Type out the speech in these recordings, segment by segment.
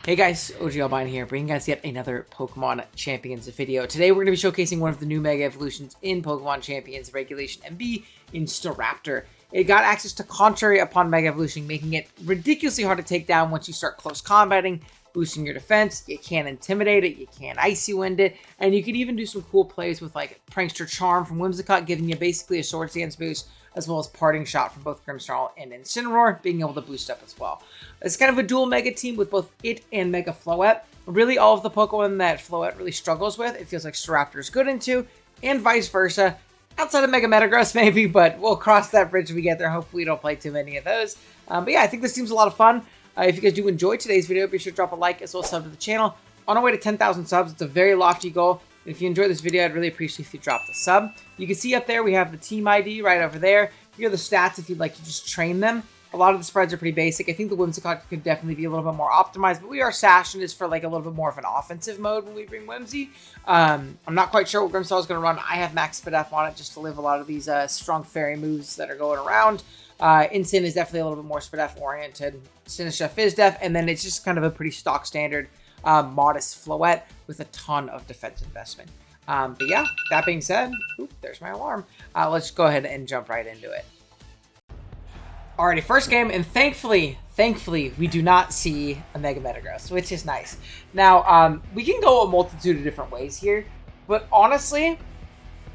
Hey guys, OG Albine here, bringing you guys yet another Pokemon Champions video. Today we're going to be showcasing one of the new Mega Evolutions in Pokemon Champions Regulation MB in Staraptor. It got access to Contrary upon Mega Evolution, making it ridiculously hard to take down once you start close combating, boosting your defense. You can't intimidate it, you can't Icy Wind it, and you can even do some cool plays with like Prankster Charm from Whimsicott, giving you basically a Swords Dance boost, as well as Parting Shot from both Grimmsnarl and Incineroar, being able to boost up as well. It's kind of a dual Mega team with both it and Mega Floette. Really, all of the Pokemon that Floette really struggles with, it feels like Staraptor is good into, and vice versa. Outside of Mega Metagross, maybe, but we'll cross that bridge when we get there. Hopefully, we don't play too many of those. But yeah, I think this seems a lot of fun. If you guys do enjoy today's video, be sure to drop a like as well as sub to the channel. On our way to 10,000 subs, it's a very lofty goal. If you enjoyed this video, I'd really appreciate if you dropped a sub. You can see up there, we have the team ID right over there. Here are the stats if you'd like to just train them. A lot of the spreads are pretty basic. I think the Whimsicott could definitely be a little bit more optimized, but we are sashing this for like a little bit more of an offensive mode when we bring Whimsy. I'm not quite sure what Grimmsnarl is going to run. I have max Spadef on it just to live a lot of these strong fairy moves that are going around. Incin is definitely a little bit more Spadef oriented. Sinistcha Fizdef, and then it's just kind of a pretty stock standard modest Floette with a ton of defense investment. But yeah, that being said, there's my alarm. Let's go ahead and jump right into it. Alrighty, first game, and thankfully, we do not see a Mega Metagross, which is nice. Now, we can go a multitude of different ways here, but honestly,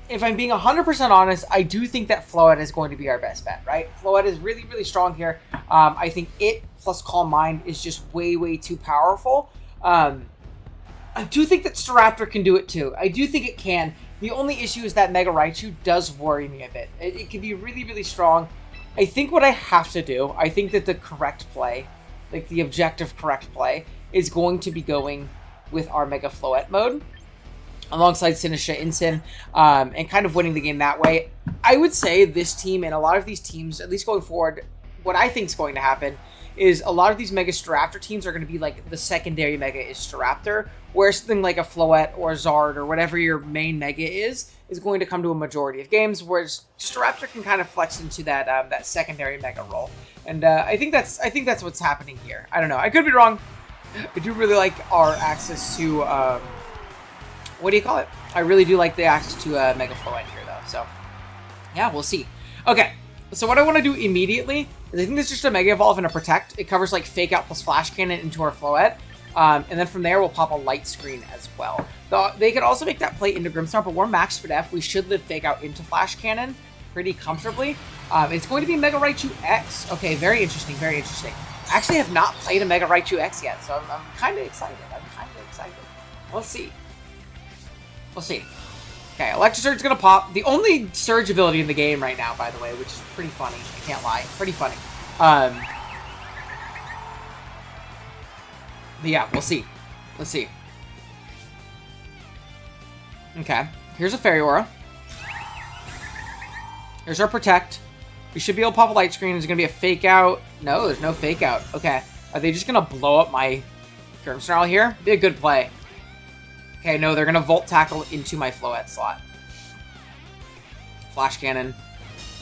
if I'm being 100% honest, I do think that Floette is going to be our best bet, right? Floette is really, really strong here. I think it plus Calm Mind is just way, way too powerful. I do think that Staraptor can do it too. I do think it can. The only issue is that Mega Raichu does worry me a bit. It can be really, really strong. I think what I have to do, I think that the correct play, like the objective correct play, is going to be going with our Mega Floette mode alongside Sinistcha Incin, and kind of winning the game that way. I would say this team and a lot of these teams, at least going forward, what I think is going to happen is a lot of these Mega Staraptor teams are going to be like the secondary Mega is Staraptor, where something like a Floette or Zard or whatever your main Mega is going to come to a majority of games, whereas Staraptor can kind of flex into that that secondary Mega role. And I think that's what's happening here. I don't know. I could be wrong. I do really like our access to what do you call it? I really do like the access to Mega Floette here, though. So yeah, we'll see. Okay. So what I want to do immediately is I think this is just a Mega Evolve and a Protect. It covers like Fake Out plus Flash Cannon into our Floette. And then from there, we'll pop a Light Screen as well. They could also make that play into Grimmsnarl, but we're max Spadef. We should live Fake Out into Flash Cannon pretty comfortably. It's going to be Mega Raichu X. Okay, very interesting, very interesting. I actually have not played a Mega Raichu X yet, so I'm kind of excited. We'll see. We'll see. Okay, Electric Surge is going to pop. The only Surge ability in the game right now, by the way, which is pretty funny. I can't lie. Pretty funny. But yeah, we'll see. Let's see. Okay, here's a Fairy Aura. Here's our Protect. We should be able to pop a Light Screen. There's going to be a Fake Out. No, there's no Fake Out. Okay, are they just going to blow up my Grimmsnarl here? Be a good play. Okay, no, they're going to Volt Tackle into my Floette slot. Flash Cannon.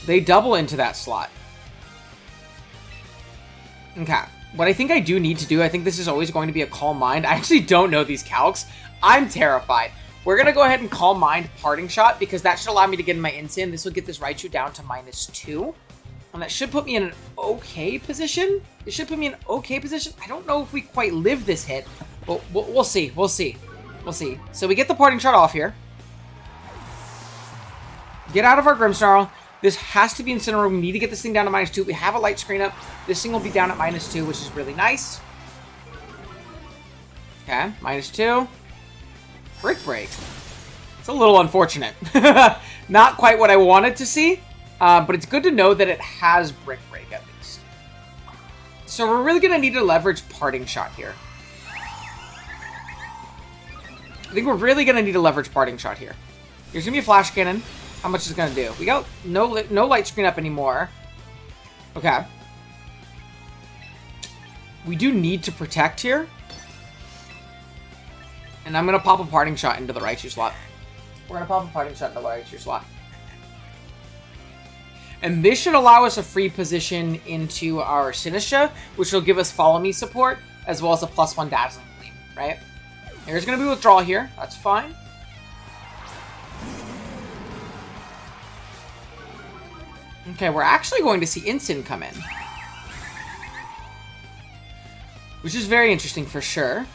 They double into that slot. Okay. What I think I do need to do, I think this is always going to be a Calm Mind. I actually don't know these calcs. I'm terrified. We're going to go ahead and Calm Mind Parting Shot because that should allow me to get in my Incin. This will get this Raichu down to -2. And that should put me in an okay position. It should put me in an okay position. I don't know if we quite live this hit, but we'll see. We'll see. We'll see. So we get the Parting Shot off here. Get out of our Grimmsnarl. This has to be Incineroar. We need to get this thing down to -2. We have a Light Screen up. This thing will be down at -2, which is really nice. Okay, -2. Brick Break. It's a little unfortunate. Not quite what I wanted to see, but it's good to know that it has Brick Break at least. So we're really going to need to leverage Parting Shot here. I think we're really going to need to leverage Parting Shot here. Here's going to be a Flash Cannon. How much is it going to do? We got no Light Screen up anymore. Okay. We do need to Protect here. And I'm going to pop a Parting Shot into the Raichu slot. We're going to pop a Parting Shot into the Raichu slot. And this should allow us a free position into our Sinistcha, which will give us Follow Me support. as well as a +1 Dazzling Gleam, right? There's going to be withdrawal here. That's fine. Okay, we're actually going to see Instant come in. Which is very interesting for sure.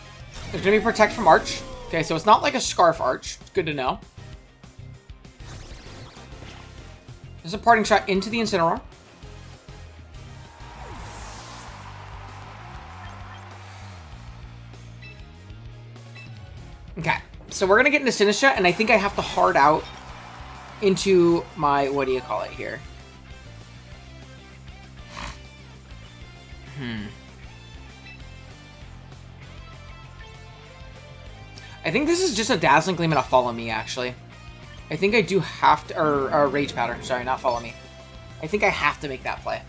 There's going to be Protect from Arch. Okay, so it's not like a Scarf Arch. It's good to know. There's a Parting Shot into the Incineroar. Okay, so we're going to get into Sinistra, and I think I have to hard out into my, what do you call it here? I think this is just a Dazzling Gleam and a Follow Me, actually. I think I do have to, or Rage Powder, sorry, not Follow Me. I think I have to make that play.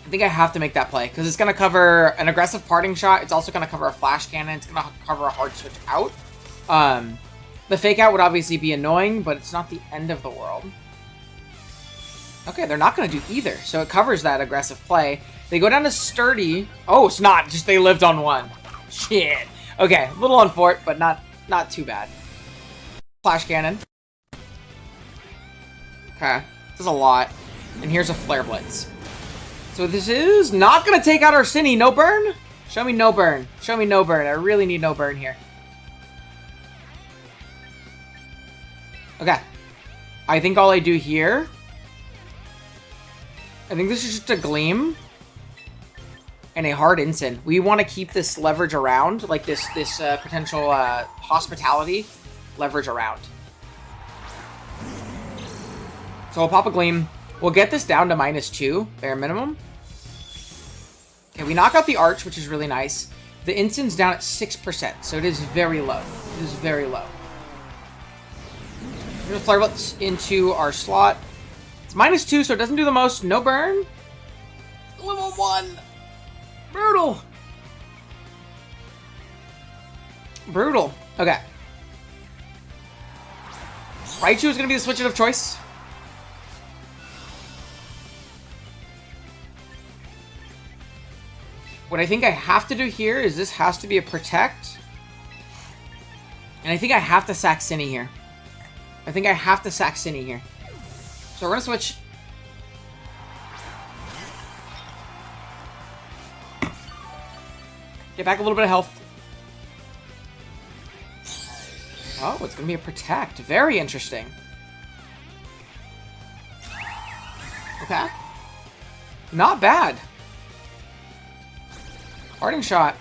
Because it's going to cover an aggressive Parting Shot. It's also going to cover a Flash Cannon. It's going to cover a hard switch out. The Fake Out would obviously be annoying, but it's not the end of the world. Okay, they're not going to do either. So it covers that aggressive play. They go down to Sturdy. Oh, it's not. Just they lived on one. Shit. Okay, a little unfort, but not too bad. Flash Cannon. Okay, this is a lot. And here's a Flare Blitz. So this is not going to take out our Cine. No burn? Show me no burn. Show me no burn. I really need no burn here. Okay. I think all I do here... I think this is just a Gleam. And a hard Instant. We want to keep this leverage around. Like this potential Hospitality leverage around. So we'll pop a Gleam. We'll get this down to -2, bare minimum. Okay, we knock out the Arch, which is really nice. The Instant's down at 6%, so it is very low. It is very low. Here's a Flare Blitz into our slot. It's -2, so it doesn't do the most. No burn. Level 1. Brutal. Brutal. Okay. Raichu is going to be the switch of choice. What I think I have to do here is this has to be a Protect. And I think I have to sack Cine here. So we're going to switch. Get back a little bit of health. Oh, it's going to be a Protect. Very interesting. Okay. Not bad. Parting Shot.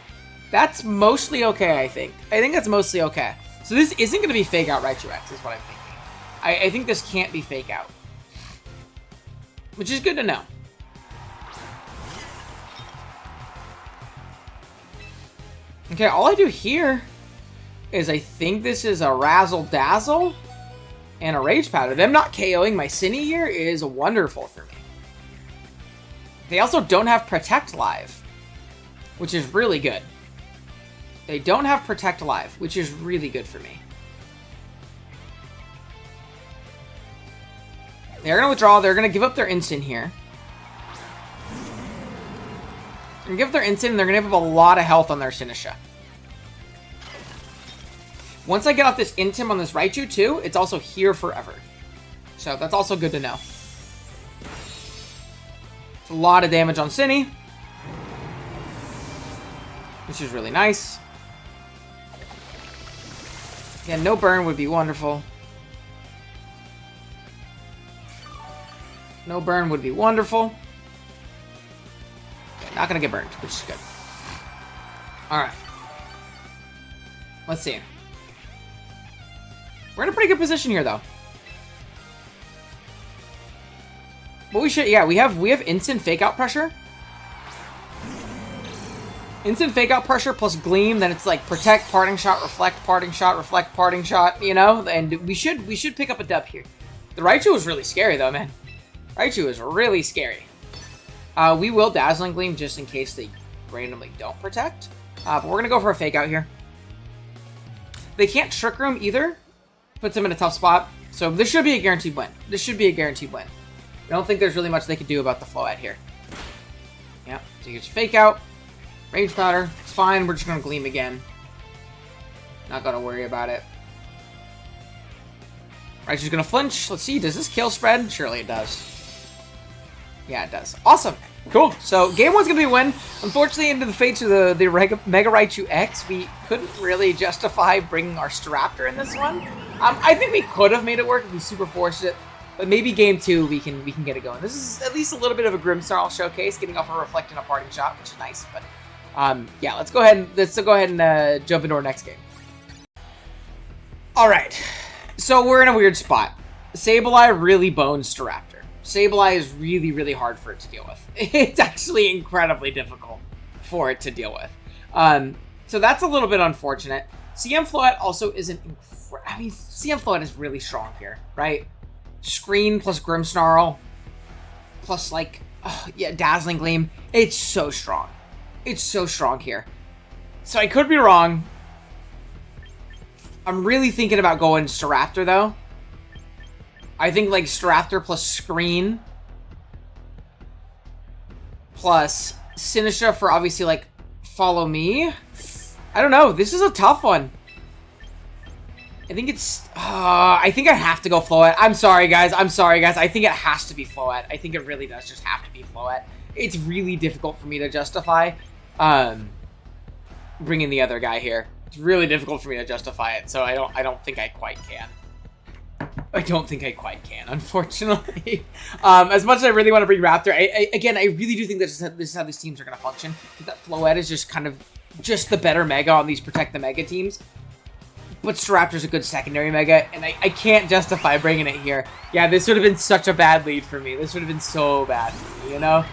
That's mostly okay, I think. I think that's mostly okay. So this isn't going to be Fake Out Raichu X, is what I'm thinking. I think this can't be Fake Out. Which is good to know. Okay, all I do here is I think this is a Razzle Dazzle and a Rage Powder. Them not KOing my Cine here is wonderful for me. They also don't have Protect Live, which is really good. They don't have Protect Live, which is really good for me. They're going to withdraw. They're going to give up their Instant here. And give up their Instant, and they're going to give up a lot of health on their Sinistra. Once I get off this Intim on this Raichu, too, it's also here forever. So that's also good to know. It's a lot of damage on Cine, which is really nice. Yeah, no burn would be wonderful. No burn would be wonderful. Okay, not gonna get burned, which is good. Alright. Let's see. We're in a pretty good position here, though. But we should, yeah, we have instant Fake Out pressure. Instant Fake Out pressure plus Gleam, then it's like Protect, Parting Shot, Reflect, Parting Shot, Reflect, Parting Shot, you know? And we should pick up a dub here. The Raichu was really scary, though, man. Raichu is really scary. We will Dazzling Gleam just in case they randomly don't Protect. But we're going to go for a Fake Out here. They can't Trick Room either. Puts them in a tough spot. So this should be a guaranteed win. I don't think there's really much they could do about the Floette here. Yep, so here's fake out. Rage powder. It's fine. We're just going to gleam again. Not going to worry about it. Right, she's going to flinch. Let's see. Does this kill spread? Surely it does. Yeah, it does. Awesome. Cool. So game one's going to be a win. Unfortunately, into the fates of the Mega Raichu X, we couldn't really justify bringing our Staraptor in this one. I think we could have made it work if we super forced it. But maybe game two, we can get it going. This is at least a little bit of a Grimmsnarl showcase, getting off a Reflect and a Parting Shot, which is nice. But yeah, let's go ahead and jump into our next game. All right, so we're in a weird spot. Sableye really bones Staraptor. Sableye is really, really hard for it to deal with. It's actually incredibly difficult for it to deal with. So that's a little bit unfortunate. CM Floette also isn't. I mean, CM Floette is really strong here, right? Screen plus Grimmsnarl plus like, yeah, Dazzling Gleam. It's so strong. It's so strong here. So I could be wrong. I'm really thinking about going Staraptor though. I think like Staraptor plus Screen plus Sinistra for obviously like Follow Me. I don't know. This is a tough one. I think it's... I think I have to go Floette. I'm sorry, guys. I think it has to be Floette. I think it really does just have to be Floette. It's really difficult for me to justify bringing the other guy here. It's really difficult for me to justify it, so I don't think I quite can. I don't think I quite can, unfortunately. As much as I really want to bring Raptor, again, I really do think that this is how these teams are going to function. That Floette is just kind of just the better Mega on these Protect the Mega teams. But Staraptor's a good secondary Mega, and I can't justify bringing it here. Yeah, this would have been such a bad lead for me. This would have been so bad for me, you know?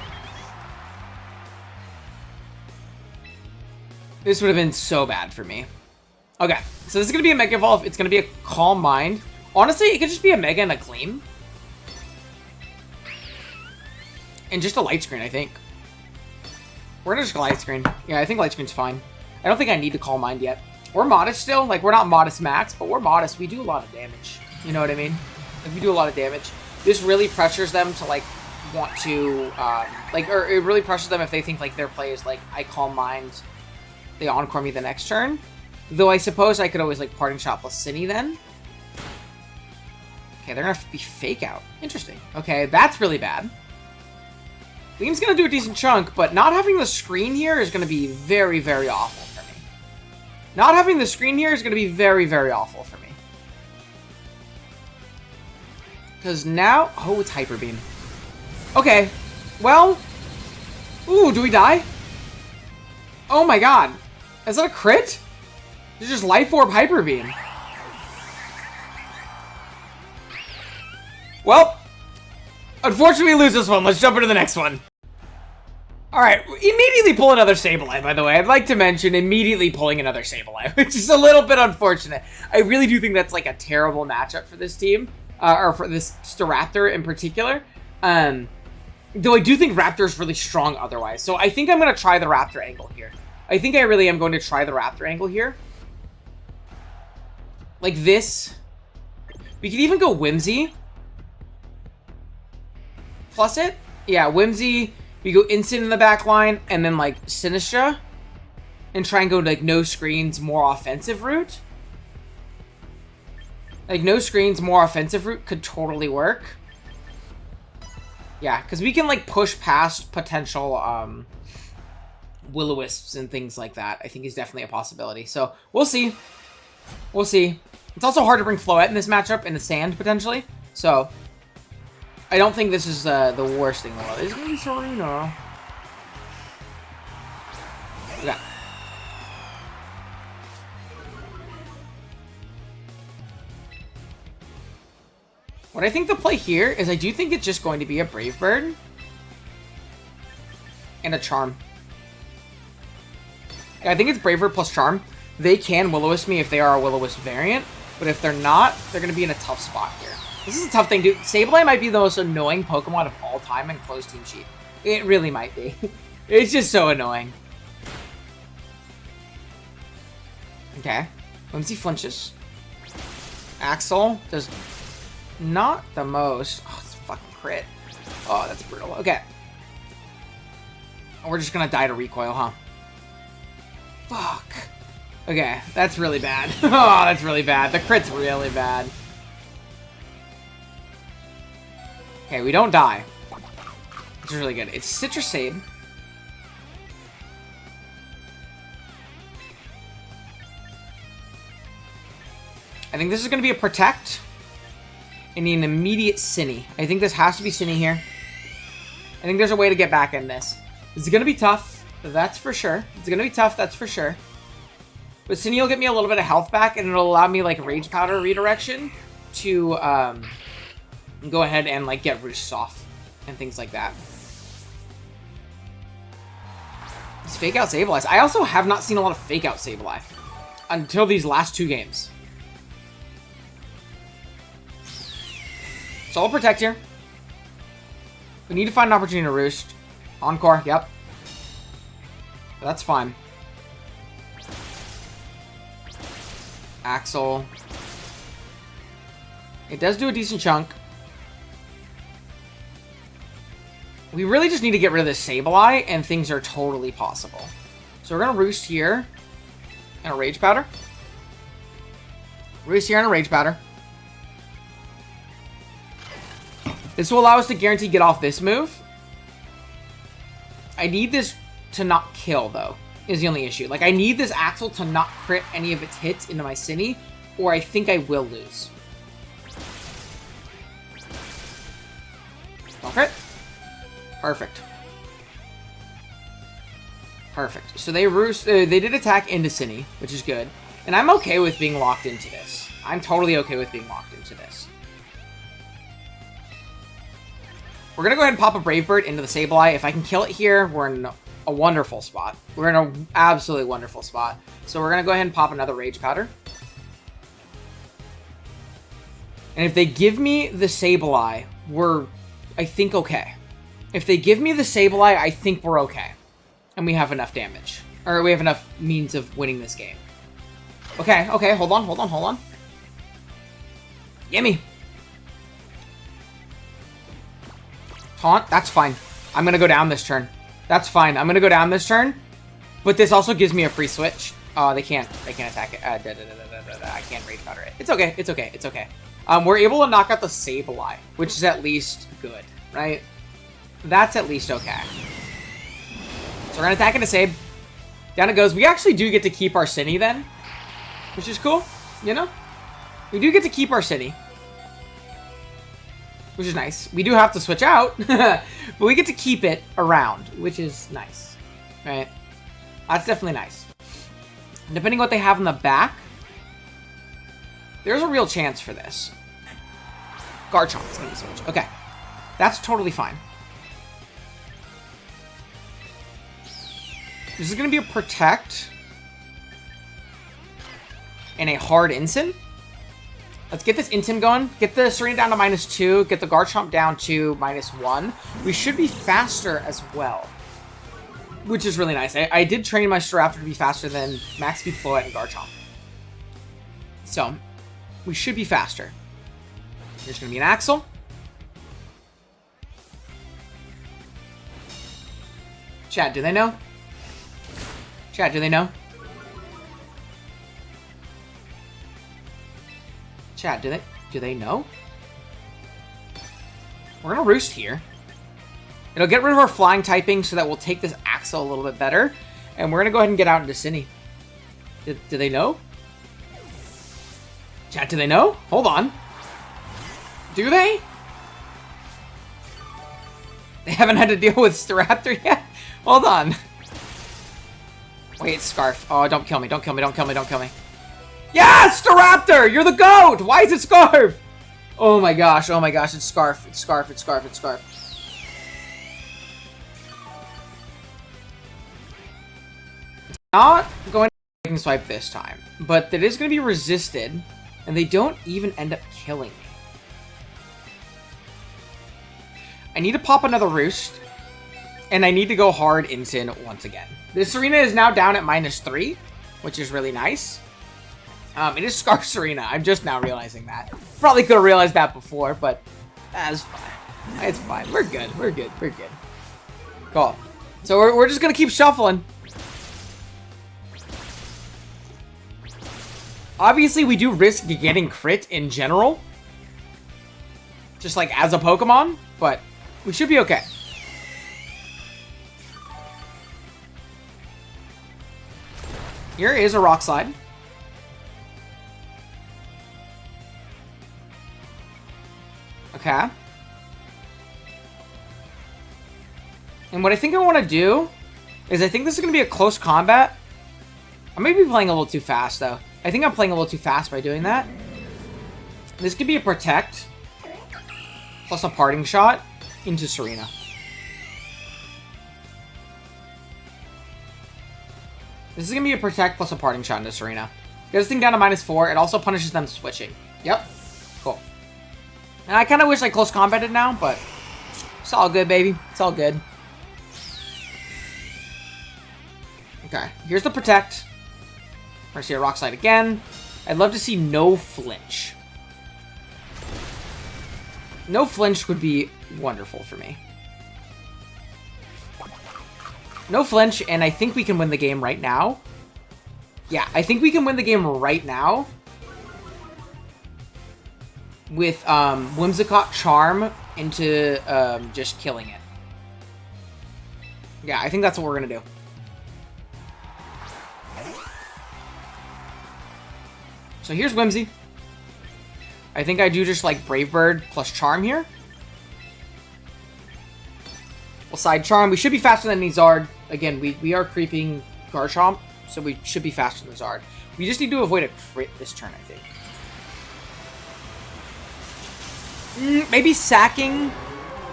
This would have been so bad for me. Okay, so this is going to be a Mega Evolve. It's going to be a Calm Mind. Honestly, it could just be a Mega and a Gleam. And just a Light Screen, I think. We're going to just Light Screen. Yeah, I think Light Screen's fine. I don't think I need to Calm Mind yet. We're modest still. Like, we're not modest max, but we're modest. We do a lot of damage. You know what I mean? Like, we do a lot of damage. This really pressures them to, like, want to, or it really pressures them if they think, like, their play is, like, I Calm Mind, they Encore me the next turn. Though I suppose I could always, like, Parting Shot plus Cine then. Okay, they're gonna be Fake Out. Interesting. Okay, that's really bad. Gleam's gonna do a decent chunk, but not having the screen here is gonna be very, very awful for me. Not having the screen here is gonna be very, very awful for me. Because now... Oh, it's Hyper Beam. Okay. Well... Ooh, do we die? Oh my god. Is that a crit? It's just Life Orb Hyper Beam. Well, unfortunately we lose this one. Let's jump into the next one. Alright, immediately pull another Sableye, by the way. I'd like to mention immediately pulling another Sableye, which is a little bit unfortunate. I really do think that's like a terrible matchup for this team, or for this Staraptor in particular. Though I do think Raptor is really strong otherwise. So I think I'm going to try the Raptor angle here. I think I really am going to try the Raptor angle here. Like this. We could even go Whimsy. Plus it? Yeah, Whimsy. We go Instant in the back line, and then, like, Sinistra. And try and go, like, no screens, more offensive route. Like, no screens, more offensive route could totally work. Yeah, because we can, like, push past potential, Will-O-Wisps and things like that. I think is definitely a possibility. So, we'll see. We'll see. It's also hard to bring Floette in this matchup in the sand, potentially. So... I don't think this is the worst thing in the world. It's going to be Serena. Okay. What I think the play here is I do think it's just going to be a Brave Bird. And a Charm. I think it's Brave Bird plus Charm. They can Will-O-Wisp me if they are a Will-O-Wisp variant. But if they're not, they're going to be in a tough spot here. This is a tough thing, dude. Sableye might be the most annoying Pokemon of all time in closed team sheet. It really might be. It's just so annoying. Okay. Whimsy flinches. Axel does not the most. Oh, it's a fucking crit. Oh, that's brutal. Okay. We're just gonna die to recoil, huh? Fuck. Okay, that's really bad. Oh, that's really bad. The crit's really bad. Okay, we don't die. Which is really good. It's Citrusade. I think this is going to be a Protect. And an immediate Cinny. I think this has to be Cinny here. I think there's a way to get back in this. This is going to be tough. That's for sure. It's going to be tough. That's for sure. But Cinny will get me a little bit of health back. And it'll allow me, like, Rage Powder redirection to go ahead and, like, get Roosts off. And things like that. It's Fake Out Sableye. I also have not seen a lot of Fake Out Sableye. Until these last 2 games. So I'll Protect here. We need to find an opportunity to Roost. Encore, yep. That's fine. Axel. It does do a decent chunk. We really just need to get rid of this Sableye, and things are totally possible. So we're going to Roost here. And a Rage Powder. Roost here and a Rage Powder. This will allow us to guarantee get off this move. I need this to not kill, though, is the only issue. Like, I need this Axel to not crit any of its hits into my Cinny, or I think I will lose. Don't crit. Perfect. Perfect. So they roost. They did attack into Cinny, which is good. And I'm okay with being locked into this. I'm totally okay with being locked into this. We're going to go ahead and pop a Brave Bird into the Sableye. If I can kill it here, we're in a wonderful spot. We're in an absolutely wonderful spot. So we're going to go ahead and pop another Rage Powder. And if they give me the Sableye, we're, I think, okay. If they give me the Sableye, I think we're okay. And we have enough damage. Or we have enough means of winning this game. Okay, okay, hold on, hold on, hold on. Gimme. Taunt, that's fine. I'm gonna go down this turn. That's fine. I'm gonna go down this turn. But this also gives me a free switch. They can't attack it. I can't Rage Powder it. It's okay, it's okay, it's okay. We're able to knock out the Sableye, which is at least good, right? That's at least okay. So we're gonna attack into Sabe. Down it goes. We actually do get to keep our Cinny then, which is cool, you know? We do get to keep our Cinny, which is nice. We do have to switch out, but we get to keep it around, which is nice, right? That's definitely nice. Depending on what they have in the back, there's a real chance for this. Garchomp's gonna be switched. Okay, that's totally fine. This is gonna be a Protect and a hard Ensign. Let's get this Ensign going. Get the Serena down to -2. Get the Garchomp down to -1. We should be faster as well, which is really nice. I did train my Staraptor to be faster than Max Speed Floette and Garchomp. So, we should be faster. There's going to be an Axel. Chat, do they know? Chat, do they know? Chat, do they know? We're going to Roost here. It'll get rid of our flying typing so that we'll take this Axel a little bit better. And we're going to go ahead and get out into Cinny. Do they know? Chat, do they know? Hold on. Do they? They haven't had to deal with Staraptor yet? Hold on. Wait, Scarf. Oh, don't kill me. Don't kill me. Don't kill me. Don't kill me. Yes! Staraptor! You're the GOAT! Why is it Scarf? Oh my gosh. Oh my gosh. It's Scarf. It's Scarf. It's Scarf. It's Scarf. Not going to Breaking Swipe this time, but that is going to be resisted, and they don't even end up killing me. I need to pop another Roost, and I need to go hard Ensign once again. This Serena is now down at -3, which is really nice. It is Scarf Serena. I'm just now realizing that. Probably could have realized that before, but that's fine. It's fine. We're good. We're good. We're good. Cool. So we're just gonna keep shuffling. Obviously, we do risk getting crit in general. Just like as a Pokemon, but we should be okay. Here is a Rock Slide. Okay. And what I think I want to do is I think this is going to be a close combat. I may be playing a little too fast, though. I think I'm playing a little too fast by doing that. This could be a Protect plus a Parting Shot into Serena. This is going to be a Protect plus a Parting Shot into Serena. Get this thing down to -4. It also punishes them switching. Yep. Cool. And I kind of wish I close combated now, but it's all good, baby. It's all good. Okay, here's the Protect. We're gonna see a Rock Slide again. I'd love to see no flinch. No flinch would be wonderful for me. No flinch, and I think we can win the game right now. Yeah, I think we can win the game right now. With Whimsicott Charm into just killing it. Yeah, I think that's what we're going to do. So here's Whimsy. I think I do just like Brave Bird plus Charm here. We'll side Charm. We should be faster than Nizard. Again, we are creeping Garchomp, so we should be faster than Nizard. We just need to avoid a crit this turn, I think. Maybe sacking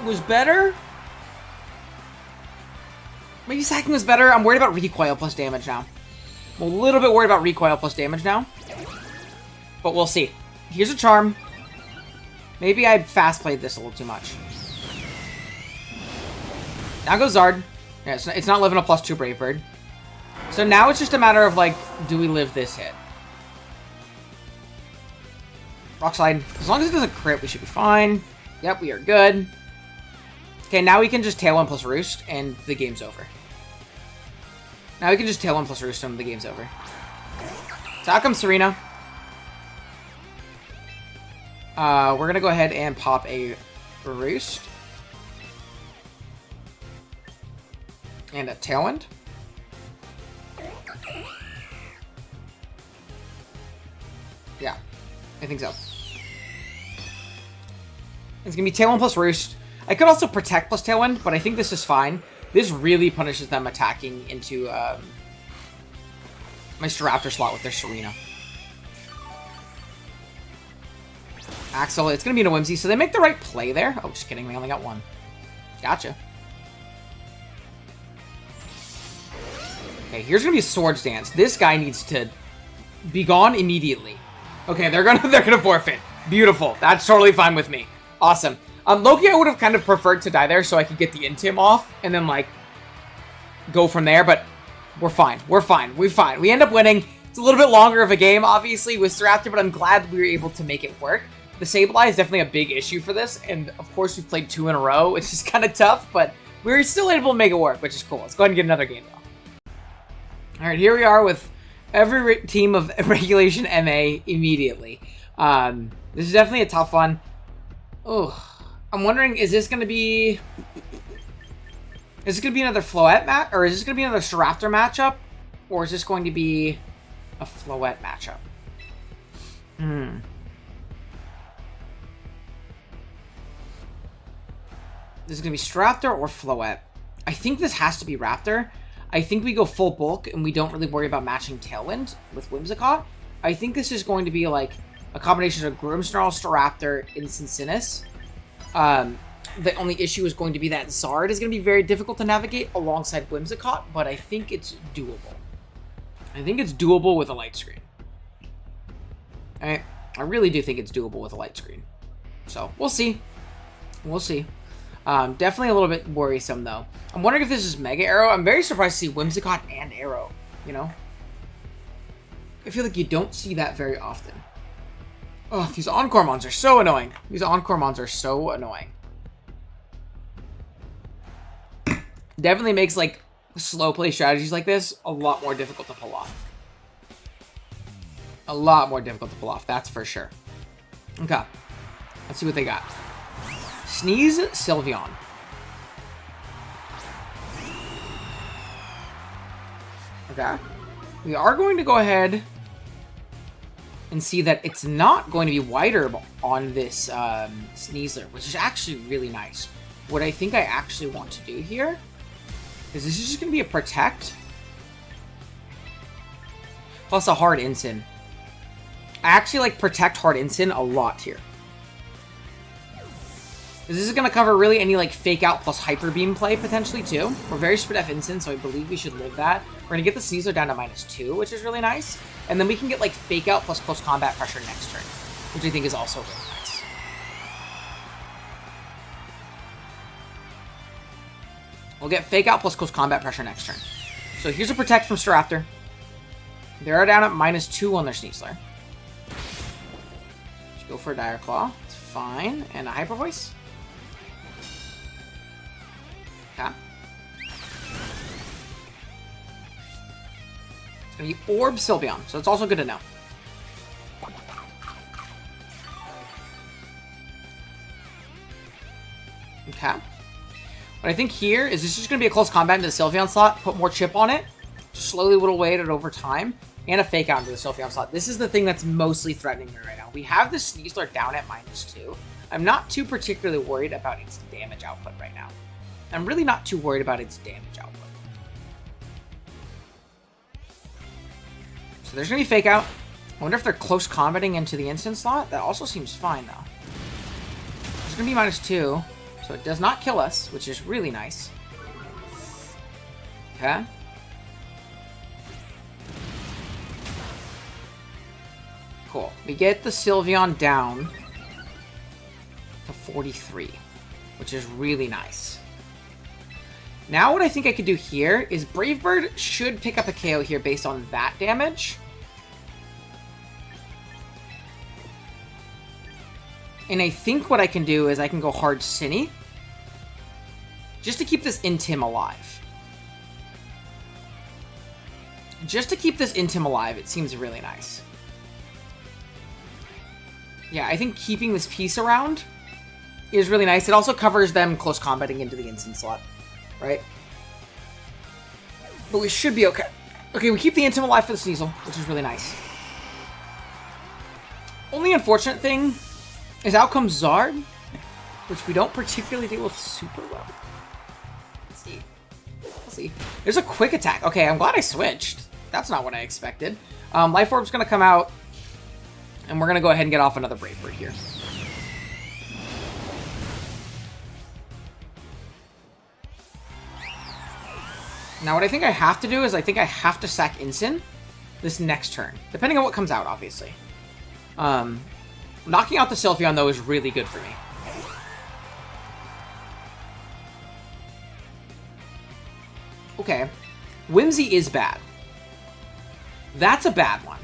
was better? Maybe sacking was better. I'm worried about recoil plus damage now. I'm a little bit worried about recoil plus damage now. But we'll see. Here's a Charm. Maybe I fast played this a little too much. Now goes Zard. Yeah, it's not living a +2 Brave Bird. So now it's just a matter of, like, do we live this hit? Rock Slide. As long as it doesn't crit, we should be fine. Yep, we are good. Okay, now we can just Tailwind plus Roost, and the game's over. Now we can just Tailwind plus Roost, and the game's over. So out comes Serena. We're going to go ahead and pop a Roost. And a Tailwind. Yeah, I think so. It's going to be Tailwind plus Roost. I could also Protect plus Tailwind, but I think this is fine. This really punishes them attacking into my Staraptor slot with their Serena. Axel, it's going to be in a Whimsy, so they make the right play there. Oh, just kidding. We only got one. Gotcha. Okay, here's going to be a Swords Dance. This guy needs to be gone immediately. Okay, they're gonna forfeit. Beautiful. That's totally fine with me. Awesome. Loki, I would have kind of preferred to die there so I could get the Intim off and then, like, go from there, but we're fine. We're fine. We're fine. We end up winning. It's a little bit longer of a game, obviously, with Staraptor, but I'm glad we were able to make it work. The Sableye is definitely a big issue for this, and of course we've played 2 in a row, which is kind of tough, but we were still able to make it work, which is cool. Let's go ahead and get another game, though. Alright, here we are with every team of Regulation MA immediately. This is definitely a tough one. Oh, I'm wondering, is this going to be... Is this going to be another Floette match? Or is this going to be another Staraptor matchup? Or is this going to be a Floette matchup? This is going to be Staraptor or Floette. I think this has to be Raptor. I think we go full bulk and we don't really worry about matching Tailwind with Whimsicott. I think this is going to be like a combination of Grimmsnarl, Staraptor, and Cincinnatus. The only issue is going to be that Zard is going to be very difficult to navigate alongside Whimsicott, but I think it's doable. I think it's doable with a light screen. I really do think it's doable with a light screen. So, we'll see. We'll see. Definitely a little bit worrisome, though. I'm wondering if this is Mega Arrow. I'm very surprised to see Whimsicott and Arrow, you know? I feel like you don't see that very often. Oh, these Encore Mons are so annoying. These Encore Mons are so annoying. Definitely makes, like, slow play strategies like this a lot more difficult to pull off. A lot more difficult to pull off, that's for sure. Okay. Let's see what they got. Sneeze Sylveon. Okay. We are going to go ahead and see that it's not going to be wider on this Sneasler, which is actually really nice. What I think I actually want to do here is this is just going to be a Protect plus a Hard Instant. I actually like Protect Hard Instant a lot here. This is going to cover really any like Fake Out plus Hyper Beam play potentially too. We're very Spit F Instant, so I believe we should live that. We're going to get the Sneasler down to -2, which is really nice. And then we can get like Fake Out plus Close Combat Pressure next turn, which I think is also really nice. We'll get Fake Out plus Close Combat Pressure next turn. So here's a Protect from Staraptor. They're down at -2 on their Sneasler. Let's go for a Dire Claw. It's fine. And a Hyper Voice. Okay. It's going to be Orb Sylveon, so it's also good to know. Okay. What I think here is this is just going to be a close combat into the Sylveon slot, put more chip on it, just slowly whittle away at it over time, and a Fake Out into the Sylveon slot. This is the thing that's mostly threatening me right now. We have the Sneasler down at -2. I'm not too particularly worried about its damage output right now. I'm really not too worried about its damage output. So there's going to be Fake Out. I wonder if they're close combating into the instant slot. That also seems fine, though. It's going to be -2, so it does not kill us, which is really nice. Okay. Cool. We get the Sylveon down to 43, which is really nice. Now what I think I could do here is Brave Bird should pick up a KO here based on that damage. And I think what I can do is I can go Hard Cinny just to keep this Intim alive. Just to keep this Intim alive, it seems really nice. Yeah, I think keeping this piece around is really nice. It also covers them close combating into the instant slot, right? But we should be okay. Okay, we keep the Intim alive for the Sneasel, which is really nice. Only unfortunate thing is out comes Zard, which we don't particularly deal with super well. Let's see. Let's see. There's a quick attack. Okay, I'm glad I switched. That's not what I expected. Life Orb's going to come out. And we're going to go ahead and get off another Brave Bird here. Now what I think I have to do is I think I have to sack Incin this next turn. Depending on what comes out, obviously. Knocking out the Sylveon, though, is really good for me. Okay. Whimsy is bad. That's a bad one.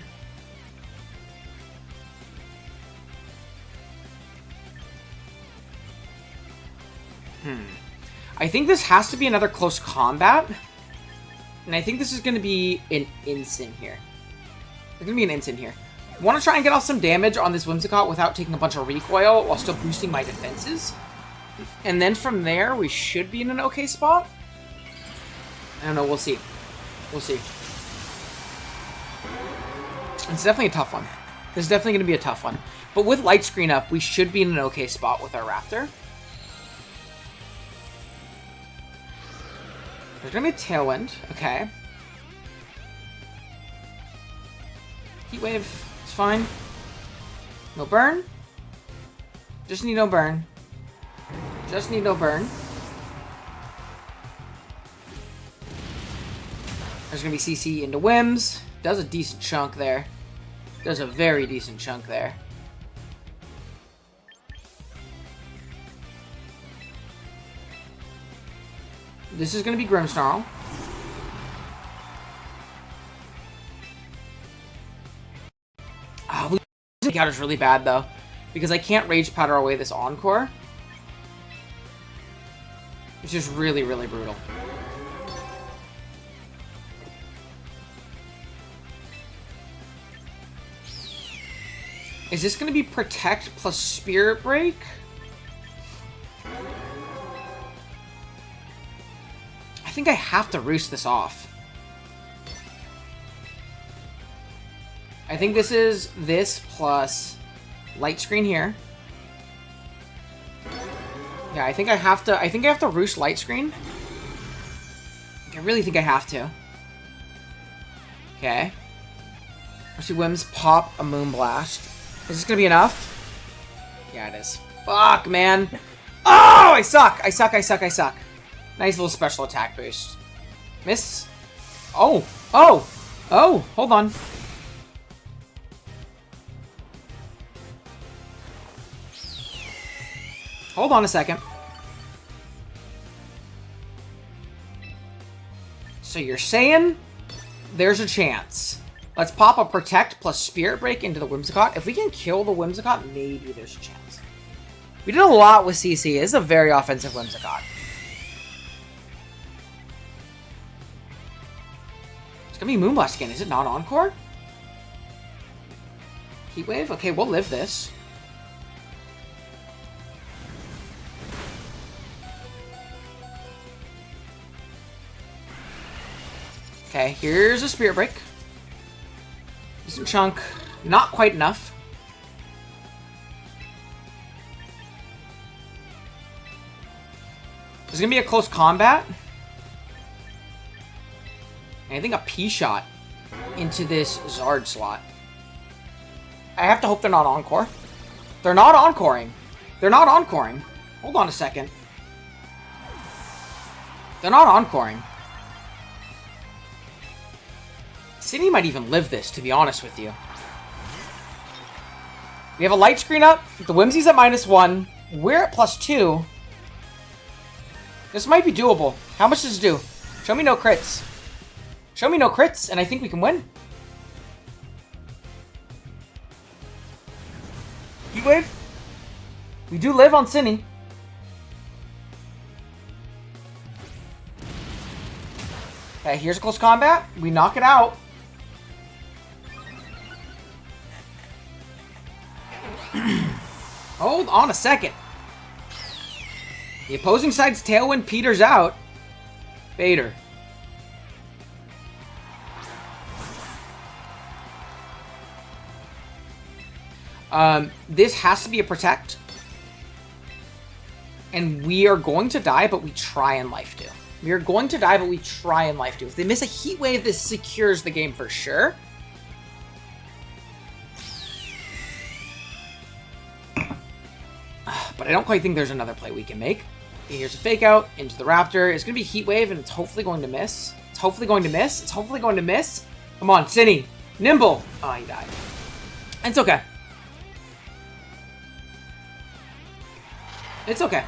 I think this has to be another close combat. And I think this is going to be an instant here. There's going to be an instant here. I want to try and get off some damage on this Whimsicott without taking a bunch of recoil while still boosting my defenses. And then from there, we should be in an okay spot. I don't know. We'll see. We'll see. It's definitely a tough one. This is definitely going to be a tough one. But with Light Screen up, we should be in an okay spot with our Raptor. There's going to be a Tailwind. Okay. Heat Wave. It's fine. No burn. Just need no burn. Just need no burn. There's going to be CC into Whims. Does a decent chunk there. Does a very decent chunk there. This is going to be Grimmsnarl. Oh, losing out is really bad, though. Because I can't Rage Powder away this Encore. Which is really, really brutal. Is this going to be Protect plus Spirit Break? I think I have to roost this off. I think this is this plus Light Screen here. Yeah, I think I have to roost Light Screen. I really think I have to. Okay. Let's see, Whims pop a Moonblast. Is this gonna be enough? Yeah, it is. Fuck, man. Oh, I suck. I suck. Nice little special attack boost. Miss. Oh. Hold on. Hold on a second. So you're saying there's a chance. Let's pop a Protect plus Spirit Break into the Whimsicott. If we can kill the Whimsicott, maybe there's a chance. We did a lot with CC. It's a very offensive Whimsicott. It's gonna be Moonblast again. Is it not Encore? Heat Wave? Okay, we'll live this. Okay, here's a Spirit Break. Decent chunk. Not quite enough. There's gonna be a close combat. And I think a P-Shot into this Zard slot. I have to hope they're not Encore. They're not Encoring. They're not Encoring. Hold on a second. They're not Encoring. Cine might even live this, to be honest with you. We have a Light Screen up. The Whimsy's at -1. We're at +2. This might be doable. How much does it do? Show me no crits. Show me no crits, and I think we can win. Heat Wave. We do live on Cine. Okay, here's a close combat. We knock it out. Hold on a second. The opposing side's Tailwind peters out. Bader. This has to be a Protect. And we are going to die, but we try and life do. We are going to die, but we try and life do. If they miss a Heat Wave, this secures the game for sure. But I don't quite think there's another play we can make. Here's a Fake Out into the Raptor. It's going to be Heat Wave, and it's hopefully going to miss. It's hopefully going to miss. It's hopefully going to miss. Come on, Cine. Nimble. Oh, he died. It's okay. It's okay.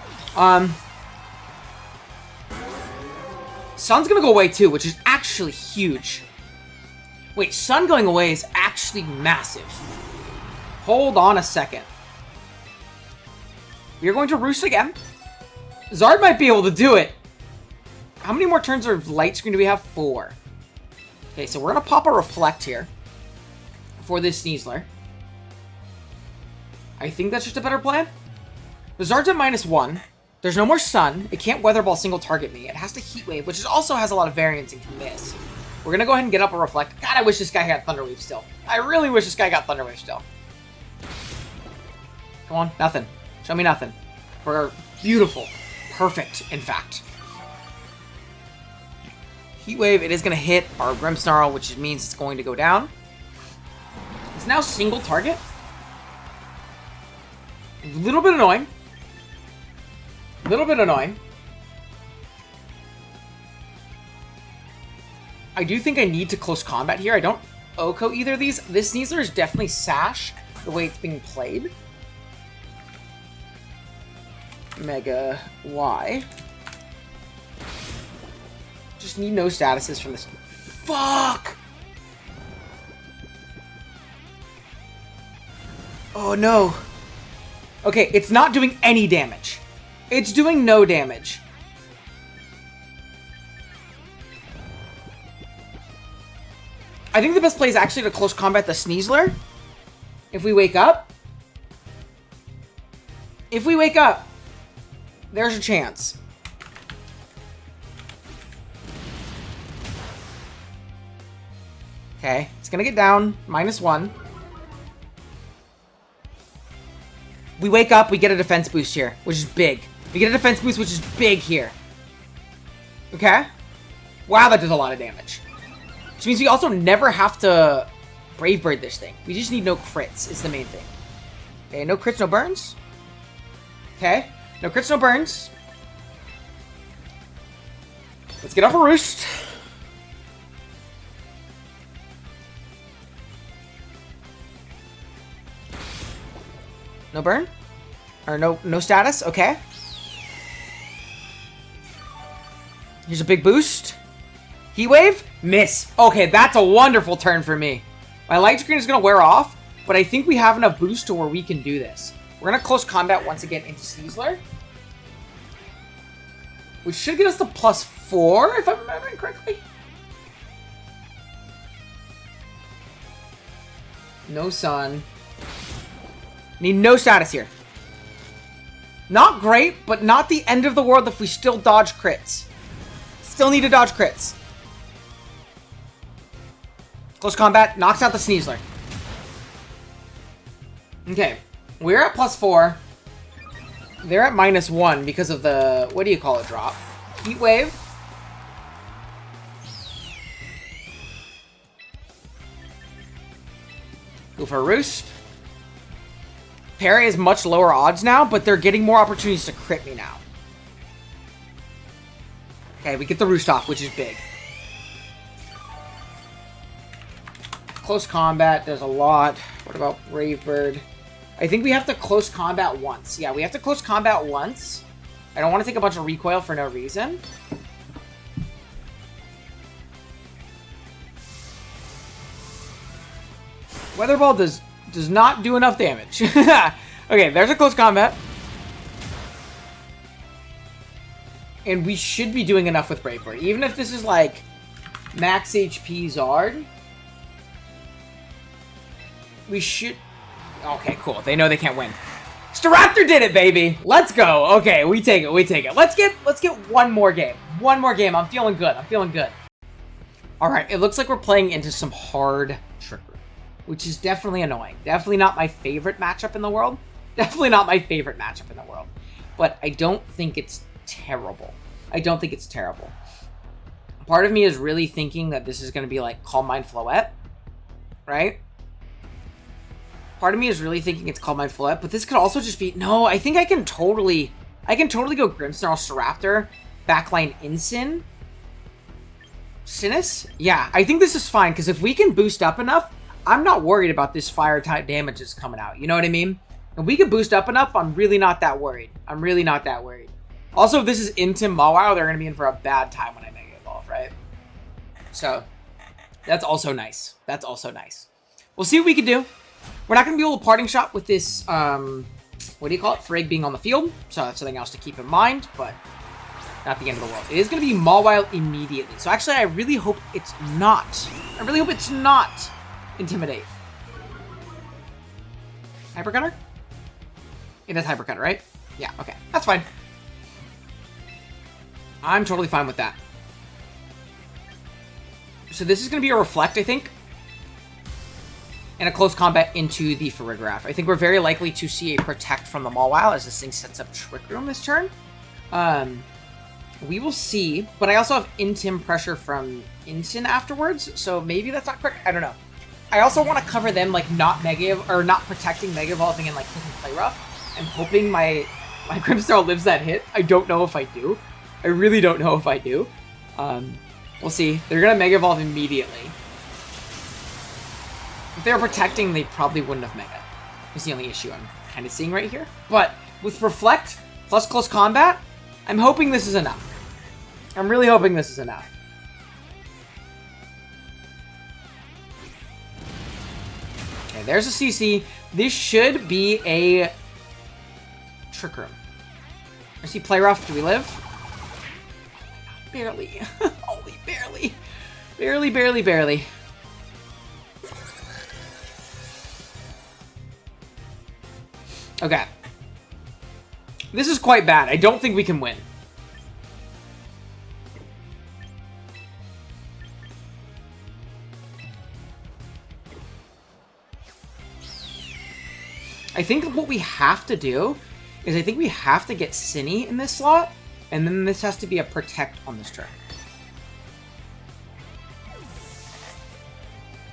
Sun's gonna go away too, which is actually huge. Wait, Sun going away is actually massive. Hold on a second. We are going to Roost again. Zard might be able to do it. How many more turns of Light Screen do we have? 4. Okay, so we're gonna pop a Reflect here for this Sneasler. I think that's just a better plan. The Zard's at -1. There's no more Sun. It can't Weather Ball single target me. It has to Heat Wave, which also has a lot of variance and can miss. We're going to go ahead and get up a Reflect. God, I wish this guy had Thunderwave still. I really wish this guy got Thunderwave still. Come on, nothing. Show me nothing. We're beautiful. Perfect, in fact. Heat Wave, it is going to hit our Grimmsnarl, which means it's going to go down. It's now single target. A little bit annoying. A little bit annoying. I do think I need to close combat here. I don't OHKO either of these. This Sneasler is definitely Sash, the way it's being played. Mega Y. Just need no statuses from this. Fuck! Oh no. Okay, it's not doing any damage. It's doing no damage. I think the best play is actually to close combat the Sneasler. If we wake up. If we wake up, there's a chance. Okay, it's gonna get down. -1. We wake up, we get a defense boost here, which is big. We get a defense boost, which is big here. Okay? Wow, that does a lot of damage. Which means we also never have to Brave Bird this thing. We just need no crits, is the main thing. Okay, no crits, no burns. Okay, no crits, no burns. Let's get off a roost. No burn? Or no status? Okay. Here's a big boost. Heat wave? Miss. Okay, that's a wonderful turn for me. My light screen is going to wear off, but I think we have enough boost to where we can do this. We're going to close combat once again into Sneasler, which should get us to +4, if I'm remembering correctly. No sun. Need no status here. Not great, but not the end of the world if we still dodge crits. Still need to dodge crits. Close combat, knocks out the Sneasler. Okay, we're at +4. They're at -1 because of the, what do you call it, drop? Heat wave. Go for a roost. Parry is much lower odds now, but they're getting more opportunities to crit me now. Okay, we get the roost off, which is big. Close combat does a lot. What about Brave Bird? I think we have to close combat once. Yeah, we have to close combat once. I don't want to take a bunch of recoil for no reason. Weather Ball does not do enough damage. Okay, there's a close combat. And we should be doing enough with Brave Bird. Even if this is like max HP Zard. We should... Okay, cool. They know they can't win. Staraptor did it, baby! Let's go! Okay, we take it, we take it. Let's get one more game. One more game. I'm feeling good. I'm feeling good. Alright, it looks like we're playing into some hard trickery, which is definitely annoying. Definitely not my favorite matchup in the world. Definitely not my favorite matchup in the world. But I don't think it's terrible. I don't think it's terrible. Part of me is really thinking that this is going to be like Calm Mind Floette, right? Part of me is really thinking it's Calm Mind Floette, but this could also just be... No, I think I can totally go Grimmsnarl, Staraptor, backline Incin. Sinus? Yeah, I think this is fine, because if we can boost up enough, I'm not worried about this fire type damage that's coming out. You know what I mean? If we can boost up enough, I'm really not that worried. I'm really not that worried. Also, if this is Intim Mawile, they're going to be in for a bad time when I Mega Evolve, right? So, that's also nice. That's also nice. We'll see what we can do. We're not going to be able to parting shot with this, what do you call it? Frigg being on the field. So that's something else to keep in mind, but not the end of the world. It is going to be Mawile immediately. So actually, I really hope it's not. I really hope it's not Intimidate. Hypercutter? It is Hypercutter, right? Yeah, okay. That's fine. I'm totally fine with that. So this is going to be a Reflect, I think. And a close combat into the Farigiraf. I think we're very likely to see a Protect from the Mawile as this thing sets up Trick Room this turn. We will see. But I also have Intim pressure from Incin afterwards. So maybe that's not correct. I don't know. I also want to cover them like not protecting Mega Evolving and like taking Play Rough. I'm hoping my Grimmsnarl lives that hit. I don't know if I do. I really don't know if I do. We'll see. They're going to Mega Evolve immediately. If they were protecting, they probably wouldn't have Mega. That's the only issue I'm kind of seeing right here. But with Reflect plus Close Combat, I'm hoping this is enough. I'm really hoping this is enough. Okay, there's a CC. This should be a Trick Room. I see Play Rough. Do we live? Barely. Only barely. Barely, barely, barely. Okay. This is quite bad. I don't think we can win. I think what we have to do is I think we have to get Cine in this slot, and then this has to be a Protect on this turn.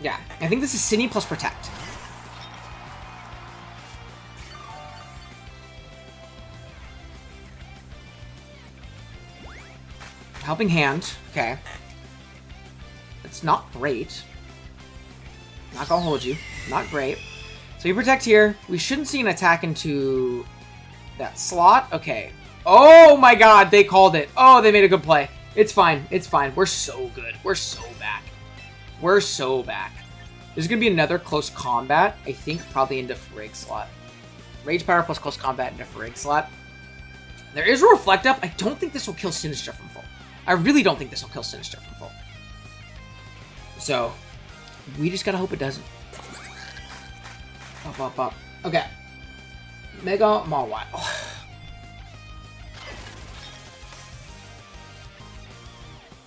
Yeah, I think this is Cine plus Protect. Helping Hand, okay. It's not great. Not gonna hold you. Not great. So you Protect here. We shouldn't see an attack into that slot. Okay. Oh my god, they called it. Oh, they made a good play. It's fine. It's fine. We're so good. We're so back. We're so back. There's going to be another close combat. I think probably into Frigg slot. Rage Power plus close combat into Frigg slot. There is a Reflect Up. I don't think this will kill Sinister from full. I really don't think this will kill Sinister from full. So, we just got to hope it doesn't. Up, up, up. Okay. Mega Mawile.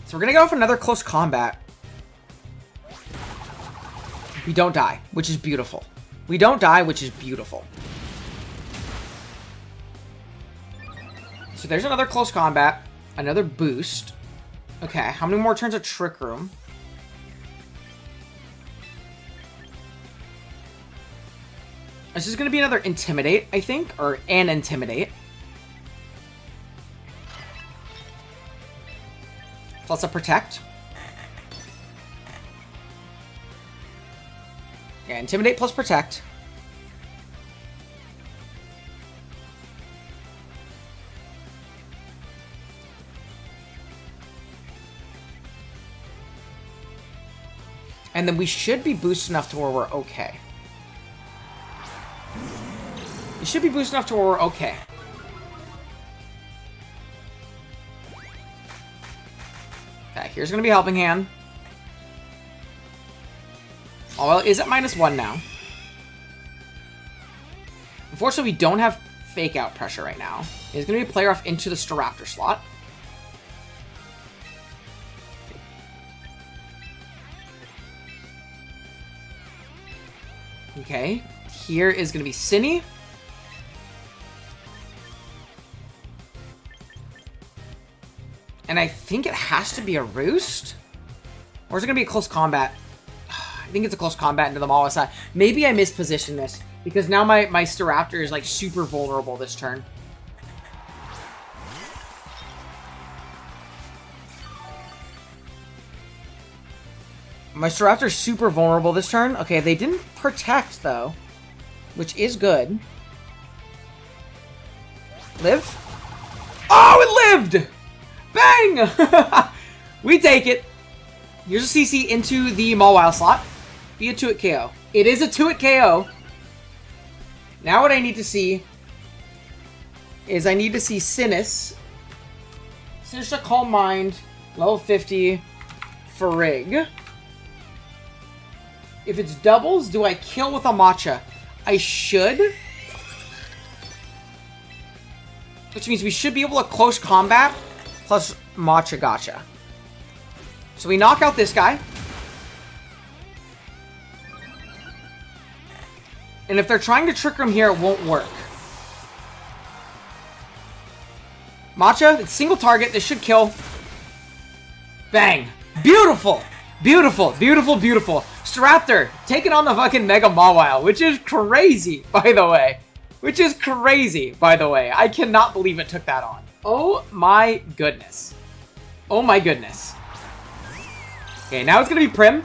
So we're going to go for another close combat. We don't die, which is beautiful. We don't die, which is beautiful. So there's another close combat. Another boost. Okay, how many more turns of Trick Room? This is going to be another Intimidate, I think. Or an Intimidate. Plus a Protect. Yeah, Intimidate plus Protect. And then we should be boosted enough to where we're okay. We should be boosted enough to where we're okay. Okay, here's going to be Helping Hand. Oh, well, it is at -1 now. Unfortunately, we don't have Fake Out pressure right now. It's going to be a player off into the Staraptor slot. Okay, here is going to be Cine. And I think it has to be a Roost? Or is it going to be a close combat? I think it's a close combat into the Mawile side. Maybe I mispositioned this, because now my Staraptor is like super vulnerable this turn. My Staraptor is super vulnerable this turn. Okay, they didn't Protect though, which is good. Live? Oh, it lived! Bang! We take it. Here's a CC into the Mawile slot. Be a 2-hit KO. It is a 2-hit KO. Now what I need to see is I need to see Sinus. Sinister Calm Mind, level 50, Frigg. If it's doubles, do I kill with a Matcha? I should. Which means we should be able to close combat plus Matcha Gotcha. So we knock out this guy. And if they're trying to Trick Room here, it won't work. Matcha, it's single target. This should kill. Bang. Beautiful. Beautiful. Beautiful. Beautiful. Staraptor taking on the fucking Mega Mawile, which is crazy, by the way. Which is crazy, by the way. I cannot believe it took that on. Oh my goodness. Oh my goodness. Okay, now it's going to be Prim.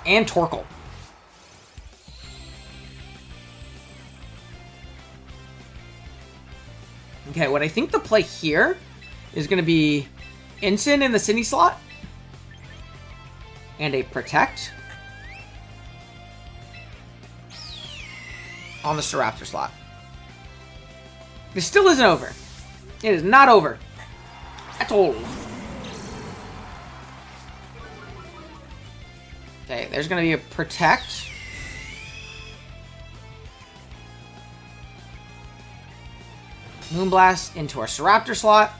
And Torkoal. Okay, what I think the play here is going to be Ensign in the Cine slot. And a Protect. On the Staraptor slot. This still isn't over. It is not over. At all. Okay, there's going to be a Protect. Moonblast into our Staraptor slot.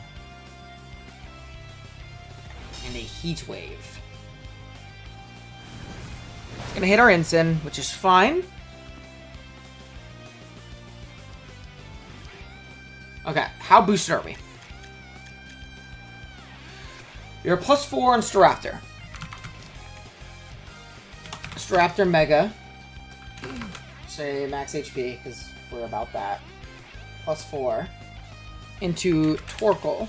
And a Heat Wave. It's gonna hit our Ensign, which is fine. Okay, how boosted are we? You're a +4 on Staraptor. Staraptor Mega. Say max HP, because we're about that. +4. Into Torkoal.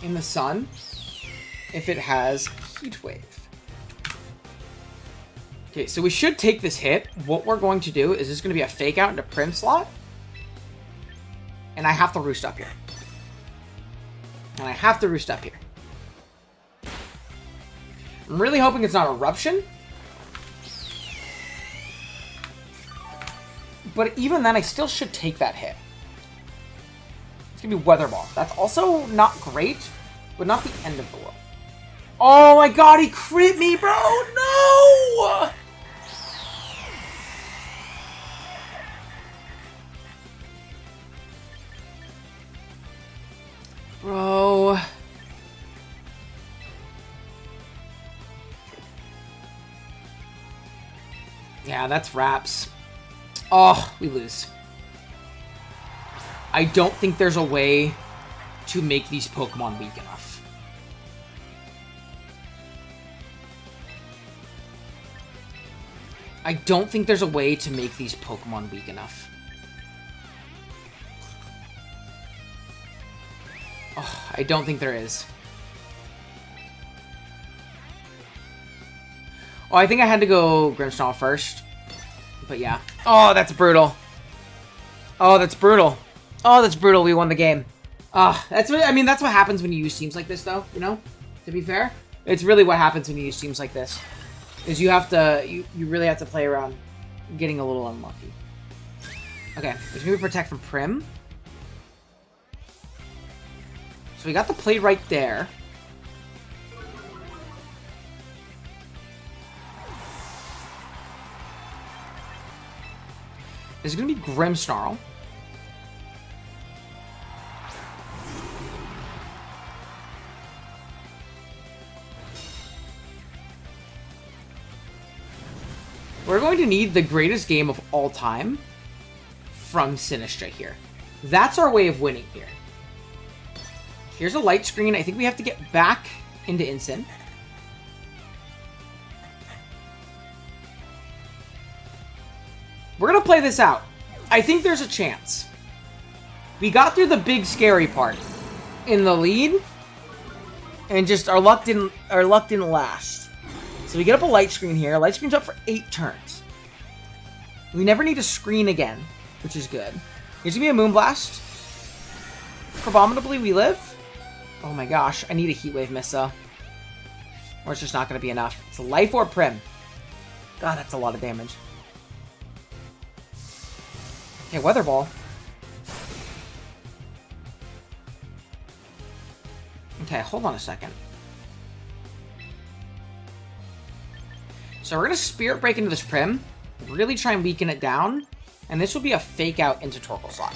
In the sun. If it has Heat Wave. Okay, so we should take this hit. What we're going to do is this going to be a fake out into Prim slot. And I have to roost up here. And I have to roost up here. I'm really hoping it's not Eruption. But even then, I still should take that hit. It's going to be Weather Ball. That's also not great, but not the end of the world. Oh my god, he crit me, bro! No! Bro. Yeah, that's wraps. Oh, we lose. I don't think there's a way to make these Pokemon weak enough. I don't think there's a way to make these Pokemon weak enough. Oh, I don't think there is. Oh, I think I had to go Grimmsnarl first. But yeah. Oh, that's brutal. Oh, that's brutal. Oh, that's brutal. We won the game. That's what, I mean, that's what happens when you use teams like this, though, you know? To be fair. It's really what happens when you use teams like this. Is you have to, you really have to play around getting a little unlucky. Okay, there's gonna be Protect from Prim. So we got the play right there. There's going to be Grimmsnarl. We're going to need the greatest game of all time from Sinistra here. That's our way of winning here. Here's a light screen. I think we have to get back into Incin. We're going to play this out. I think there's a chance. We got through the big scary part in the lead. And just our luck didn't last. So we get up a light screen here. Light screen's up for 8 turns. We never need to screen again, which is good. Here's going to be a Moonblast. Provomitably, we live. Oh my gosh, I need a Heat Wave miss, though. Or it's just not going to be enough. It's a Life Orb Prim. God, that's a lot of damage. Okay, Weather Ball. Okay, hold on a second. So we're going to Spirit Break into this Prim. Really try and weaken it down. And this will be a fake out into Torkoal slot.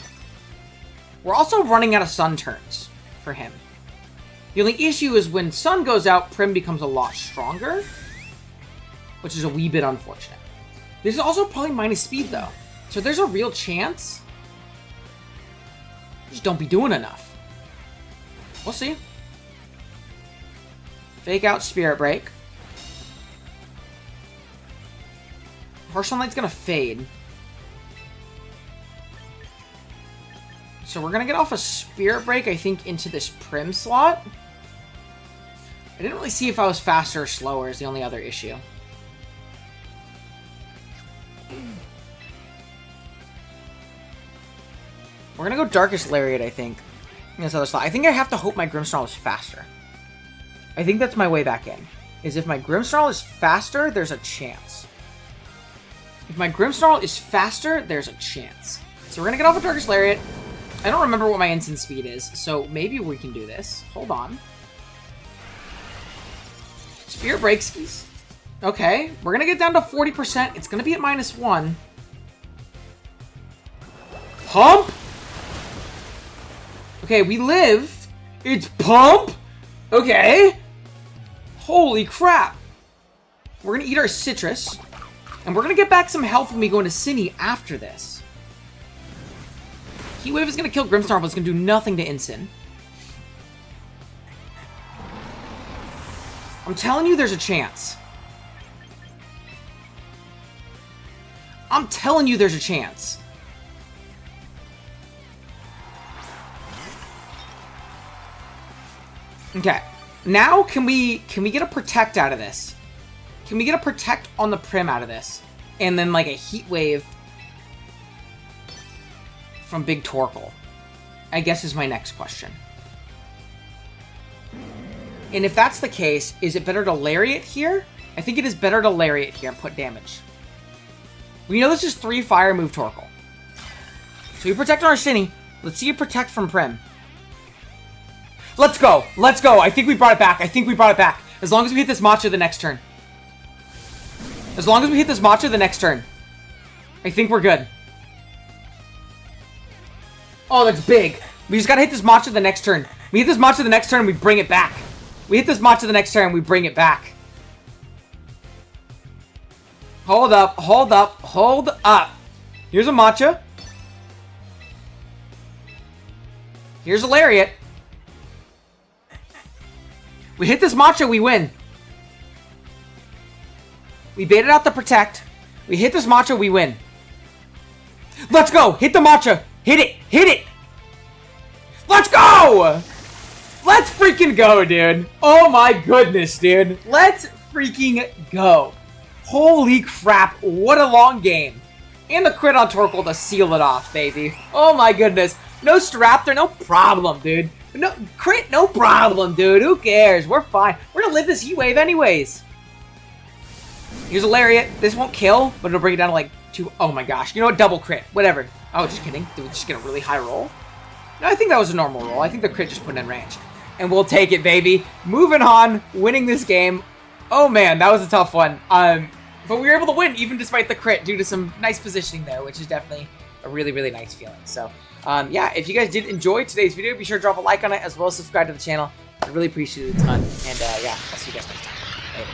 We're also running out of Sun turns for him. The only issue is when Sun goes out, Prim becomes a lot stronger. Which is a wee bit unfortunate. This is also probably minus speed, though. So there's a real chance. Just don't be doing enough. We'll see. Fake out Spirit Break. Harsh Sunlight's gonna fade. So we're gonna get off a Spirit Break, I think, into this Prim slot. I didn't really see if I was faster or slower is the only other issue. We're gonna go Darkest Lariat, I think. In this other slot. I think I have to hope my Grimmsnarl is faster. I think that's my way back in. Is if my Grimmsnarl is faster, there's a chance. If my Grimmsnarl is faster, there's a chance. So we're gonna get off of Darkest Lariat. I don't remember what my instant speed is, so maybe we can do this. Hold on. Spirit Breaks. Okay, we're gonna get down to 40%. It's gonna be at -1. Hump! Okay, we live. It's pump. Okay. Holy crap. We're going to eat our citrus. And we're going to get back some health when we go into Cine after this. Heat Wave is going to kill Grimmsnarl, but it's going to do nothing to Incin. I'm telling you there's a chance. I'm telling you there's a chance. Okay. Now, can we get a Protect out of this? Can we get a Protect on the Prim out of this? And then, like, a Heat Wave from Big Torkoal? I guess is my next question. And if that's the case, is it better to Lariat here? I think it is better to Lariat here and put damage. We know this is 3 Fire move Torkoal. So we protect on our Shinny. Let's see you protect from Prim. Let's go. Let's go. I think we brought it back. I think we brought it back. As long as we hit this Matcha the next turn. As long as we hit this Matcha the next turn. I think we're good. Oh, that's big. We just gotta hit this Matcha the next turn. We hit this Matcha the next turn and we bring it back. We hit this Matcha the next turn and we bring it back. Hold up, hold up, hold up. Here's a Matcha. Here's a Lariat. We hit this Matcha, we win. We baited out the Protect. We hit this Matcha, we win. Let's go! Hit the Matcha! Hit it! Hit it! Let's go! Let's freaking go, dude. Oh my goodness, dude. Let's freaking go. Holy crap, what a long game. And the crit on Torkoal to seal it off, baby. Oh my goodness. No Staraptor, no problem, dude. No crit, no problem, dude. Who cares? We're fine. We're gonna live this Heat Wave anyways. Here's a Lariat. This won't kill, but it'll bring it down to like 2. Oh my gosh. You know what? Double crit. Whatever. Oh, just kidding. Did we just get a really high roll? No, I think that was a normal roll. I think the crit just put in range. And we'll take it, baby. Moving on. Winning this game. Oh man, that was a tough one. But we were able to win even despite the crit due to some nice positioning there, which is definitely a really, really nice feeling. So, yeah, if you guys did enjoy today's video, be sure to drop a like on it as well as subscribe to the channel. I really appreciate it a ton. And, yeah, I'll see you guys next time. Later.